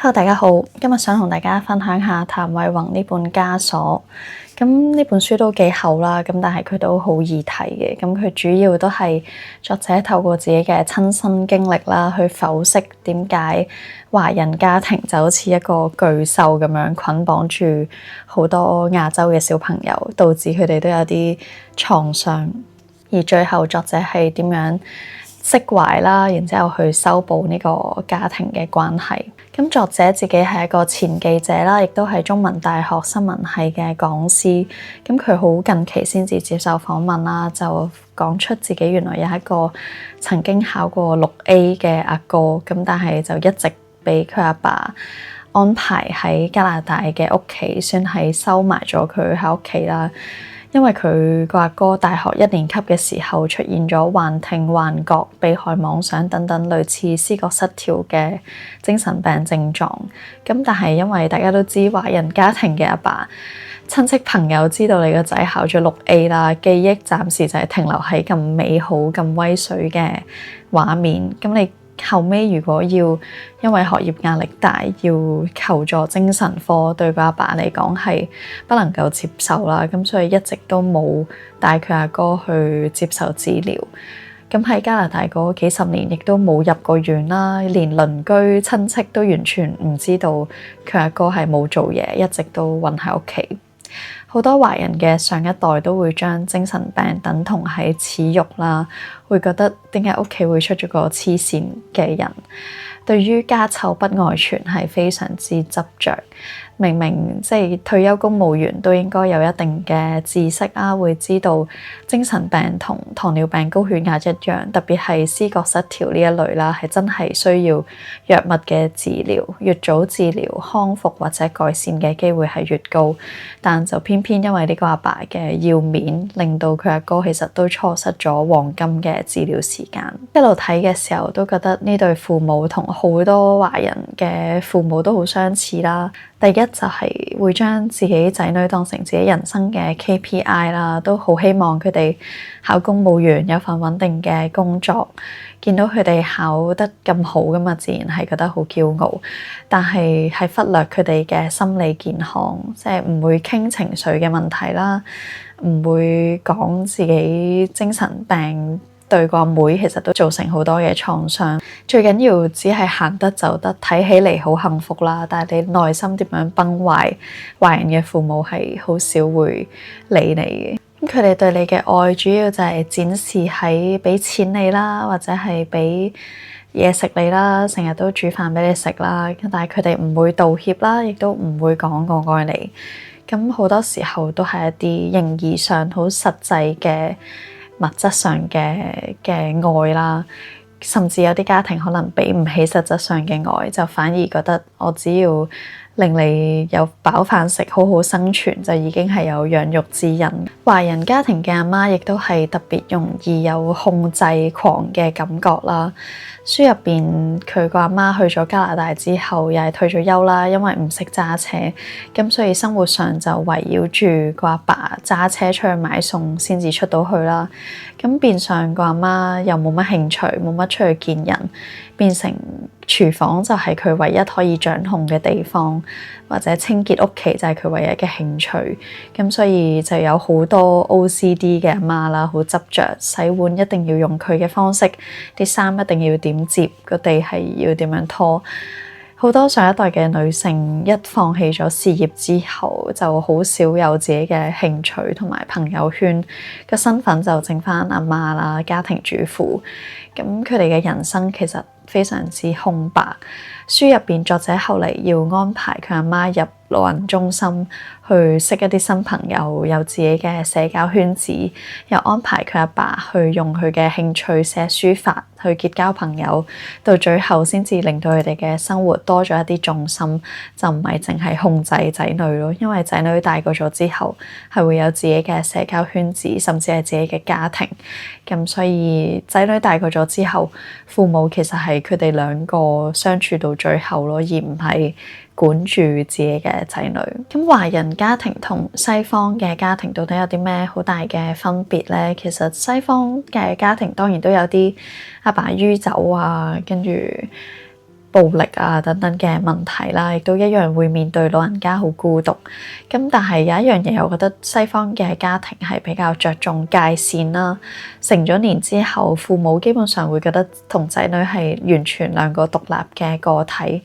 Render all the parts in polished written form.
Hello，大家好，今日想同大家分享下譚偉宏呢本枷鎖。咁呢本書都幾厚啦，咁但係佢都好易睇嘅。咁佢主要都係作者透過自己嘅親身經歷啦，去剖析點解華人家庭就好似一個巨獸咁樣捆綁住好多亞洲嘅小朋友，導致佢哋都有啲創傷。而最後作者係點樣釋懷啦，然之後去修補呢個家庭嘅關係。咁作者自己係一個前記者啦，亦都係中文大學新聞系嘅講師。咁佢好近期先至接受訪問啦，就講出自己原來有一個曾經考過6A 嘅阿哥，咁但係就一直俾佢阿爸安排喺加拿大嘅屋企，算係收埋咗佢喺屋企啦。因為佢個阿哥大學1年級嘅時候出現咗幻聽、幻覺、被害妄想等等類似思覺失調嘅精神病症狀。咁但係因為大家都知華人家庭嘅阿爸親戚朋友知道你個仔考咗6A啦，記憶暫時就係停留喺咁美好、咁威水嘅畫面。咁你後尾如果要因為學業壓力大要求助精神科，對個阿爸嚟講係不能夠接受啦，咁所以一直都冇帶佢阿哥去接受治療。咁喺加拿大嗰幾十年亦都冇入過院啦，連鄰居親戚都完全唔知道佢阿哥係冇做嘢，一直都韞喺屋企。好多華人嘅上一代都會將精神病等同係恥辱啦，會覺得點解屋企會出咗個黐線嘅人？對於家醜不外傳係非常之執着。明明即係退休公務員都應該有一定嘅知識啊，會知道精神病同糖尿病、高血壓一樣，特別係思覺失調呢一類啦，係真係需要藥物嘅治療，越早治療康復或者改善嘅機會係越高。但就偏偏因為呢個阿爸嘅要面，令到佢阿哥其實都錯失咗黃金嘅治療時間。一路睇嘅時候都覺得呢對父母同好多華人嘅父母都好相似啦。第一就係會將自己仔女當成自己人生嘅 KPI 啦，都好希望佢哋考公務員有份穩定嘅工作。見到佢哋考得咁好㗎嘛，自然係覺得好驕傲。但係忽略佢哋嘅心理健康，即係唔會傾情緒嘅問題啦，唔會講自己精神病。對個妹其實都造成好多嘅創傷，最緊要只係行得走得，睇起嚟好幸福啦。但係你內心點樣崩壞，華人嘅父母係好少會理你嘅。咁佢哋對你嘅愛主要就係展示喺俾錢你啦，或者係俾嘢食你啦，成日都煮飯俾你食啦。但係佢哋唔會道歉啦，亦都唔會講我愛你。咁好多時候都係一啲形而上好實際嘅物質上嘅愛啦，甚至有啲家庭可能俾唔起實質上嘅愛，就反而覺得我只要令你有飽飯食，好好生存，就已經係有養育之恩。華人家庭嘅阿媽亦都係特別容易有控制狂嘅感覺啦。書入邊佢個阿媽去咗加拿大之後，又係退咗休啦，因為唔識揸車，咁所以生活上就圍繞住個阿爸揸車出去買餸先至出到去啦。咁變相個阿媽又冇乜興趣，冇乜出去見人，變成廚房就係佢唯一可以掌控嘅地方，或者清潔屋企就係佢唯一嘅興趣。咁所以就有好多 OCD 嘅阿媽啦，好執着，洗碗一定要用佢嘅方式，啲衫一定要點摺，個地係要點樣拖。好多上一代嘅女性一放棄咗事業之後，就好少有自己嘅興趣同埋朋友圈，個身份就剩返阿媽啦，家庭主婦。咁佢哋嘅人生其實非常之空白。書入邊作者後嚟要安排佢阿媽入老人中心去識一啲新朋友，有自己嘅社交圈子，又安排佢阿爸去用佢嘅興趣寫書法去結交朋友，到最後先至令到佢哋嘅生活多咗一啲重心，就唔係淨係控制仔女咯。因為仔女大個咗之後係會有自己嘅社交圈子，甚至係自己嘅家庭。咁所以仔女大個咗之後，父母其實係佢哋兩個相處到最後咯，而唔係管住自己嘅仔女。咁華人家庭同西方嘅家庭到底有啲咩好大嘅分別咧？其實西方嘅家庭當然都有啲阿爸酗酒啊，跟住暴力啊等等嘅問題啦，亦都一樣會面對老人家好孤獨。咁但係有一樣嘢，我覺得西方嘅家庭係比較着重界線啦。成咗年之後，父母基本上會覺得同仔女係完全兩個獨立嘅個體。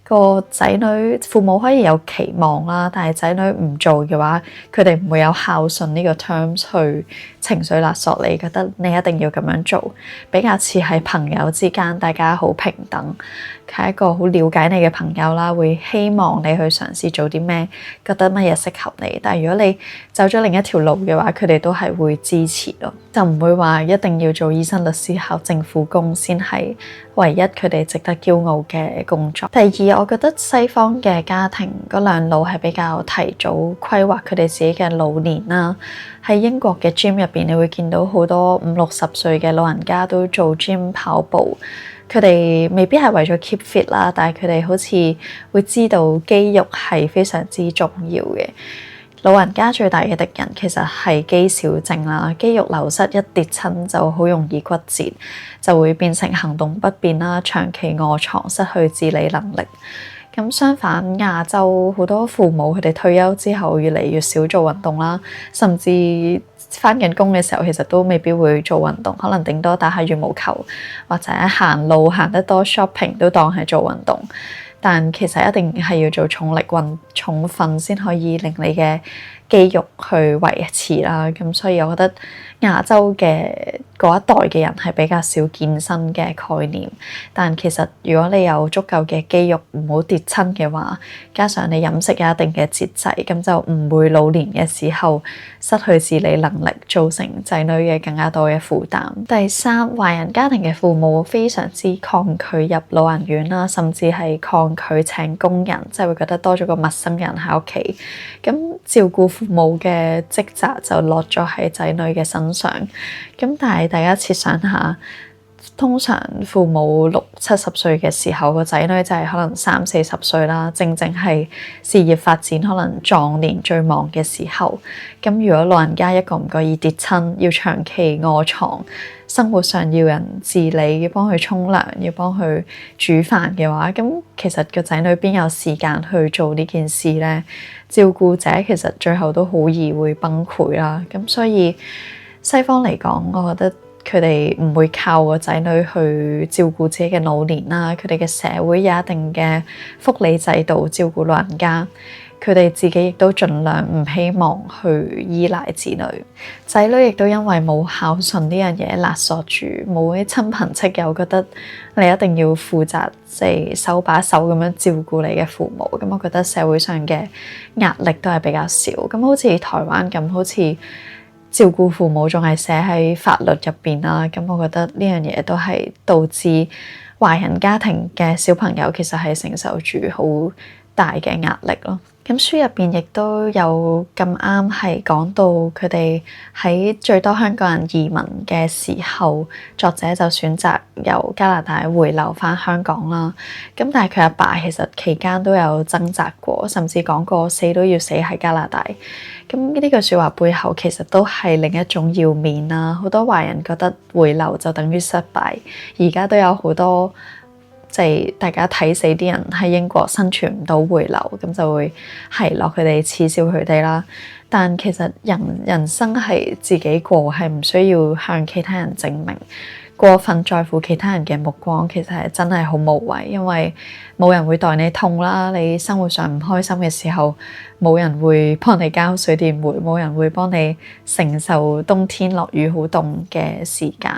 個仔女父母可以有期望啦，但係仔女唔做嘅話，佢哋唔會有孝順呢個 terms 去情緒勒索你，覺得你一定要咁樣做，比較似係朋友之間大家好平等，係一個好了解你嘅朋友啦，會希望你去嘗試做啲咩，覺得乜嘢適合你。但係如果你走咗另一條路嘅話，佢哋都係會支持咯，就唔會話一定要做醫生、律師、考政府工先係唯一佢哋值得驕傲嘅工作。第二，我覺得西方嘅家庭嗰兩老係比較提早規劃佢哋自己嘅老年啦。喺英國嘅 gym 入邊，你會見到好多50-60歲嘅老人家都做 gym 跑步。佢哋未必係為咗 keep fit 啦，但係佢哋好似會知道肌肉係非常之重要嘅。老人家最大嘅敵人其實係肌少症啦，肌肉流失一跌親就好容易骨折，就會變成行動不便啦，長期臥床，失去自理能力。咁相反，亞洲好多父母佢哋退休之後越嚟越少做運動啦，甚至返緊工嘅時候其實都未必會做運動，可能頂多打下羽毛球或者行路行得多 shopping 都當係做運動。但其實一定係要做重力重訓先可以令你嘅肌肉去維持啦。咁所以我覺得亞洲嘅嗰一代嘅人係比較少健身嘅概念。但其實如果你有足夠嘅肌肉唔好跌親嘅話，加上你飲食有一定嘅節制，咁就唔會老年嘅時候失去自理能力，造成仔女嘅更加多嘅負擔。第三，華人家庭嘅父母非常之抗拒入老人院啦，甚至係抗拒請工人，即係會覺得多咗個陌生人喺屋企，咁照顧父母嘅職責就落咗喺仔女嘅身上。咁但係大家設想下，通常父母60-70歲嘅時候，個仔女就係可能30-40歲啦，正正係事業發展可能壯年最忙嘅時候。咁如果老人家一個唔覺意跌親，要長期臥床，生活上要人自理，要幫佢沖涼，要幫佢煮飯嘅話，咁其實個仔女邊有時間去做呢件事呢？照顧者其實最後都好易會崩潰啦。咁所以西方嚟講，我覺得佢哋唔會靠個仔女去照顧自己嘅老年啦。佢哋嘅社會有一定嘅福利制度照顧老人家，佢哋自己亦都盡量唔希望去依賴子女。仔女亦都因為冇孝順呢樣嘢勒索住，冇啲親朋戚友覺得你一定要負責，即係手把手咁樣照顧你嘅父母。咁我覺得社會上嘅壓力都係比較少。咁好似台灣咁，好似照顧父母仲係寫喺法律入邊啦。咁我覺得呢樣嘢都係導致華人家庭嘅小朋友其實係承受住好大嘅壓力咯。咁書入邊亦都有咁啱係講到佢哋喺最多香港人移民嘅時候，作者就選擇由加拿大回流返香港啦。咁但係佢阿爸其實期間都有掙扎過，甚至講過死都要死喺加拿大。咁呢句説話背後其實都係另一種要面啦。好多華人覺得回流就等於失敗，而家都有好多即係大家睇死啲人喺英國生存唔到回流，咁就會係落佢哋恥笑佢哋啦。但其實人生係自己過，係唔需要向其他人證明。過分在乎其他人嘅目光，其實係真係好無謂，因為冇人會代你痛啦。你生活上唔開心嘅時候，冇人會幫你交水電煤，冇人會幫你承受冬天落雨好凍嘅時間。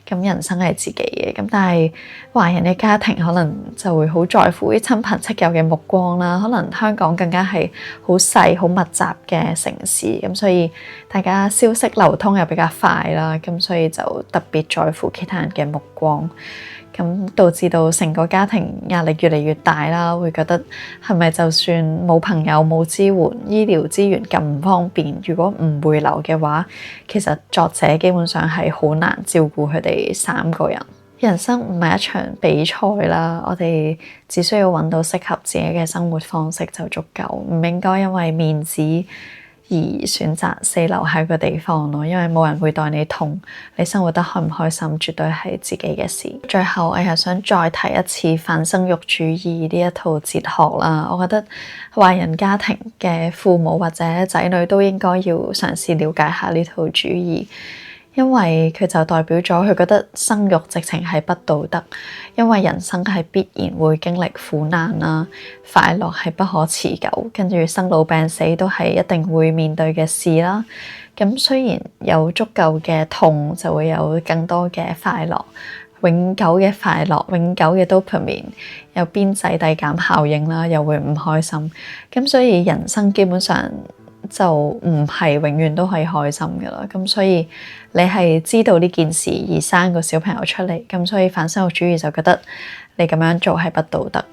咁人生係自己嘅，咁但係華人嘅家庭可能就會好在乎啲親朋戚友嘅目光啦。可能香港更加係好細好密集嘅城市，咁所以大家消息流通又比較快啦，咁所以就特別在乎其他人嘅目光，咁導致到成個家庭壓力越嚟越大啦。會覺得係咪就算冇朋友冇支援，醫療資源咁唔方便，如果唔回流嘅話，其實作者基本上係好難照顧佢哋3個人。人生唔係一場比賽啦，我哋只需要揾到適合自己嘅生活方式就足夠，唔應該因為面子而選擇死留喺個地方咯，因為冇人會代你痛，你生活得開唔開心絕對係自己嘅事。最後我又想再提一次反生育主義呢一套哲學啦，我覺得華人家庭嘅父母或者仔女都應該要嘗試了解下呢套主義。因為佢就代表咗佢覺得生育直情係不道德，因為人生係必然會經歷苦難啦，快樂係不可持久，跟住生老病死都係一定會面對嘅事啦。咁雖然有足夠嘅痛，就會有更多嘅快樂，永久嘅快樂，永久嘅 dopamine，有邊際遞減效應啦，又會唔開心。咁所以人生基本上就唔係永遠都係開心㗎啦，咁所以你係知道呢件事而生個小朋友出嚟，咁所以反生育主義就覺得你咁樣做係不道德。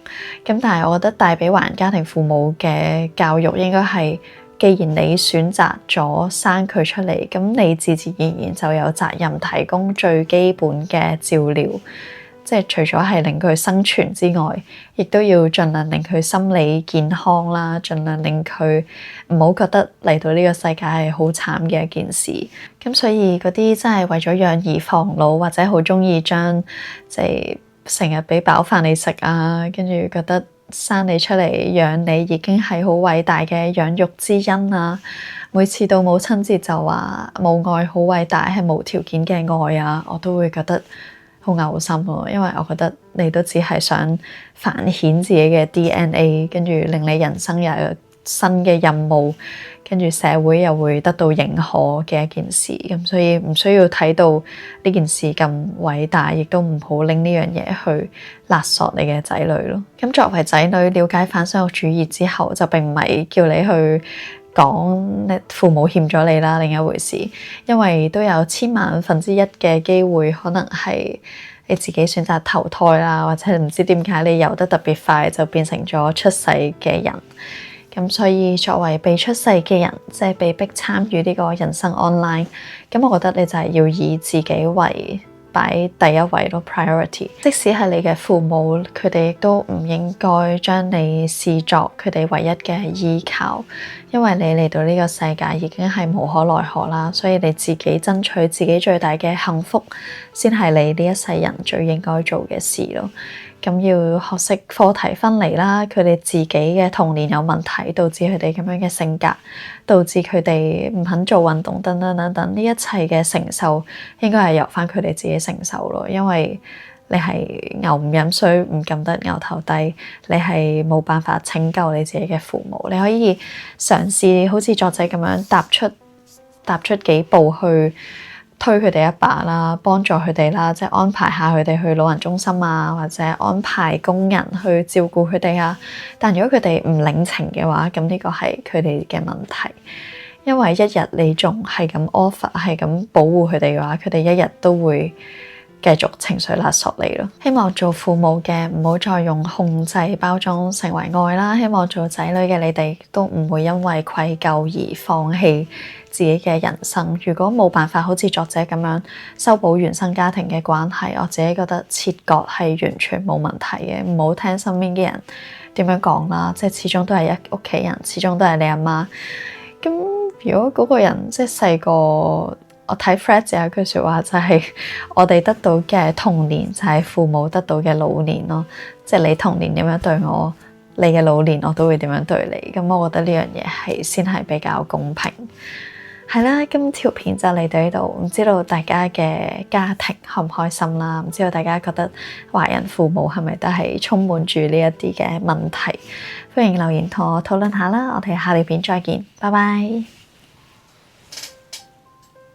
咁但係我覺得帶俾華人家庭父母嘅教育應該係，既然你選擇咗生佢出嚟，咁你自自然然就有責任提供最基本嘅照料。即係除咗係令佢生存之外，亦都要盡量令佢心理健康啦，盡量令佢唔好覺得嚟到呢個世界係好慘嘅一件事。咁所以嗰啲真係為咗養兒防老，或者好鍾意將即係成日俾飽飯你食啊，跟住覺得生你出嚟養你已經係好偉大嘅養育之恩啊！每次到母親節就話母愛好偉大，係無條件嘅愛啊，我都會覺得好嘔心咯，因為我覺得你都只係想繁衍自己嘅 DNA， 跟住令你人生又有新嘅任務，跟住社會又會得到認可嘅一件事，咁所以唔需要睇到呢件事咁偉大，亦都唔好拎呢樣嘢去勒索你嘅仔女咯。咁作為仔女了解反生育主義之後，就並唔係叫你去講父母欠咗你啦，另一回事，因為都有1/1000,000,000嘅機會，可能係你自己選擇投胎啦，或者唔知點解你游得特別快，就變成咗出世嘅人。咁所以作為被出世嘅人，即係被逼參與呢個人生 online， 咁我覺得你就係要以自己為擺第一位咯 ，priority。即使係你嘅父母，佢哋亦都唔應該將你視作佢哋唯一嘅依靠，因為你嚟到呢個世界已經係無可奈何啦，所以你自己爭取自己最大嘅幸福，先係你呢一世人最應該做嘅事咯。咁要學識課題分離啦，佢哋自己嘅童年有問題，導致佢哋咁樣嘅性格，導致佢哋唔肯做運動等等等等，呢一切嘅承受應該係由翻佢哋自己承受咯，因為你係牛唔飲水唔撳得牛頭低，你係冇辦法拯救你自己嘅父母。你可以嘗試好似作者咁樣踏出幾步去推佢哋一把啦，幫助佢哋啦，即係安排下佢哋去老人中心啊，或者安排工人去照顧佢哋啊。但如果佢哋唔領情嘅話，咁呢個係佢哋嘅問題，因為一日你仲係咁 offer 係咁保護佢哋嘅話，佢哋一日都會繼續情緒勒索你咯。希望做父母嘅唔好再用控制包裝成為愛啦，希望做仔女嘅你哋都唔會因為愧疚而放棄自己嘅人生。如果冇辦法好似作者咁樣修補原生家庭嘅關係，我自己覺得切割係完全冇問題嘅，唔好聽身邊嘅人點樣講啦，即係始終都係屋企人，始終都係你阿媽。咁如果嗰個人即係細個，我睇 Fred 有一句説話就係我哋得到嘅童年就係父母得到嘅老年咯，即係你童年點樣對我，你嘅老年我都會點樣對你。咁我覺得呢樣嘢係先係比較公平。係啦，今條片就嚟到呢度，唔知道大家嘅家庭開唔開心啦，唔知道大家覺得華人父母係咪都係充滿住呢一啲嘅問題？歡迎留言同我討論下啦，我哋下條片再見，拜拜。